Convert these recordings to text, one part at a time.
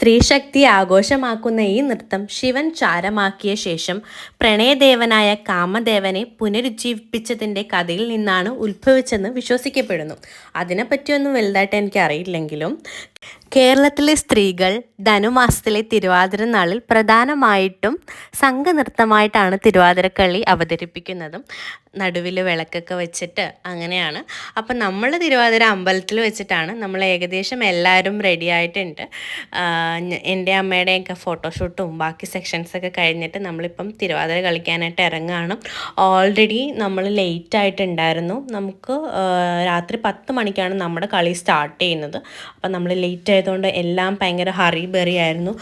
സ്ത്രീശക്തി ആഘോഷമാക്കുന്ന ഈ നൃത്തം ശിവൻ ചാരമാക്കിയ ശേഷം പ്രണയദേവനായ കാമദേവനെ പുനരുജ്ജീവിപ്പിച്ചതിൻ്റെ കഥയിൽ നിന്നാണ് ഉത്ഭവിച്ചെന്ന് വിശ്വസിക്കപ്പെടുന്നു. അതിനെപ്പറ്റിയൊന്നും വലുതായിട്ട് എനിക്ക് അറിയില്ലെങ്കിലും കേരളത്തിലെ സ്ത്രീകൾ ധനുമാസത്തിലെ തിരുവാതിര നാളിൽ പ്രധാനമായിട്ടും സംഘനൃത്തമായിട്ടാണ് തിരുവാതിരക്കളി അവതരിപ്പിക്കുന്നതും. നടുവിൽ വിളക്കൊക്കെ വെച്ചിട്ട് അങ്ങനെയാണ്. അപ്പം നമ്മൾ തിരുവാതിര അമ്പലത്തിൽ വെച്ചിട്ടാണ്. നമ്മൾ ഏകദേശം എല്ലാവരും റെഡി ആയിട്ടുണ്ട്. എൻ്റെ അമ്മയുടെയൊക്കെ ഫോട്ടോഷൂട്ടും ബാക്കി സെക്ഷൻസൊക്കെ കഴിഞ്ഞിട്ട് നമ്മളിപ്പം തിരുവാതിര കളിക്കാനായിട്ട് ഇറങ്ങുകയാണ്. ഓൾറെഡി നമ്മൾ ലേറ്റ് ആയിട്ടുണ്ടായിരുന്നു. നമുക്ക് രാത്രി 10 മണിക്കാണ് നമ്മുടെ കളി സ്റ്റാർട്ട് ചെയ്യുന്നത്. അപ്പം നമ്മൾ ലേറ്റ് ആയതുകൊണ്ട് എല്ലാം ഭയങ്കര ഹറി ബറി ആയിരുന്നു.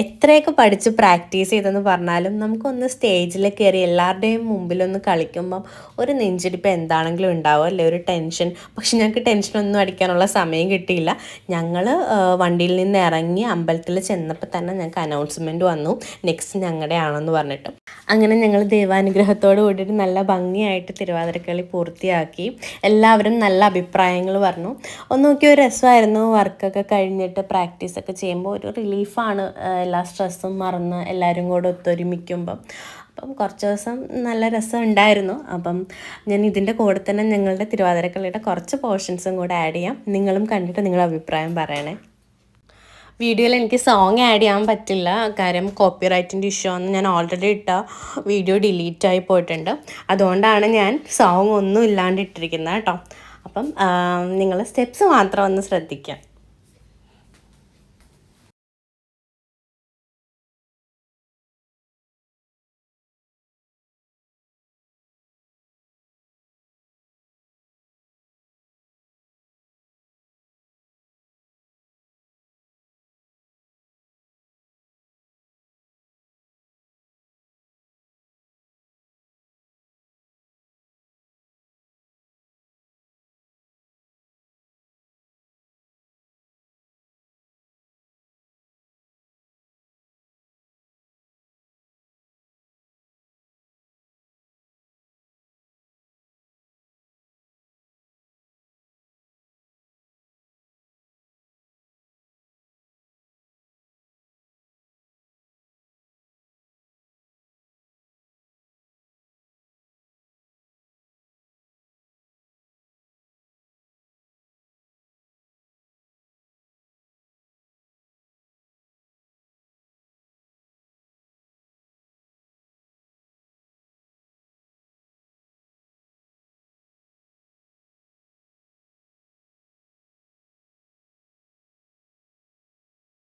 എത്രയൊക്കെ പഠിച്ച് പ്രാക്ടീസ് ചെയ്തെന്ന് പറഞ്ഞാലും നമുക്കൊന്ന് സ്റ്റേജിൽ കയറി എല്ലാവരുടെയും മുമ്പിലൊന്ന് കളിക്കുമ്പം ഒരു നെഞ്ചിടിപ്പ് എന്താണെങ്കിലും ഉണ്ടാവും അല്ലേ, ഒരു ടെൻഷൻ. പക്ഷെ ഞങ്ങൾക്ക് ടെൻഷനൊന്നും അടിക്കാനുള്ള സമയം കിട്ടിയില്ല. ഞങ്ങൾ വണ്ടിയിൽ നിന്ന് ഇറങ്ങി അമ്പലത്തിൽ ചെന്നപ്പോൾ തന്നെ ഞങ്ങൾക്ക് അനൗൺസ്മെൻറ്റ് വന്നു, നെക്സ്റ്റ് ഞങ്ങളുടെ ആണെന്ന് പറഞ്ഞിട്ട്. അങ്ങനെ ഞങ്ങൾ ദൈവാനുഗ്രഹത്തോട് കൂടിയിട്ട് നല്ല ഭംഗിയായിട്ട് തിരുവാതിരക്കളി പൂർത്തിയാക്കി. എല്ലാവരും നല്ല അഭിപ്രായങ്ങൾ പറഞ്ഞു. ഒന്ന് നോക്കിയ ഒരു രസമായിരുന്നു. വർക്കൊക്കെ കഴിഞ്ഞിട്ട് പ്രാക്ടീസൊക്കെ ചെയ്യുമ്പോൾ ഒരു റിലീഫാണ്. എല്ലാ സ്ട്രെസ്സും മറന്ന് എല്ലാവരും കൂടെ ഒത്തൊരുമിക്കുമ്പം. അപ്പം കുറച്ച് ദിവസം നല്ല രസം ഉണ്ടായിരുന്നു. അപ്പം ഞാൻ ഇതിൻ്റെ കൂടെ തന്നെ ഞങ്ങളുടെ തിരുവാതിരക്കളിയുടെ കുറച്ച് പോർഷൻസും കൂടെ ആഡ് ചെയ്യാം. നിങ്ങളും കണ്ടിട്ട് നിങ്ങളുടെ അഭിപ്രായം പറയണേ. വീഡിയോയിൽ എനിക്ക് സോങ് ആഡ് ചെയ്യാൻ പറ്റില്ല, കാര്യം കോപ്പിറൈറ്റിൻ്റെ ഇഷ്യൂ ആണ്. ഞാൻ ഓൾറെഡി ഇട്ട വീഡിയോ ഡിലീറ്റായി പോയിട്ടുണ്ട്. അതുകൊണ്ടാണ് ഞാൻ സോങ് ഒന്നും ഇല്ലാണ്ട് ഇട്ടിരിക്കുന്നത് കേട്ടോ. അപ്പം നിങ്ങൾ സ്റ്റെപ്സ് മാത്രം ഒന്ന് ശ്രദ്ധിക്കാം.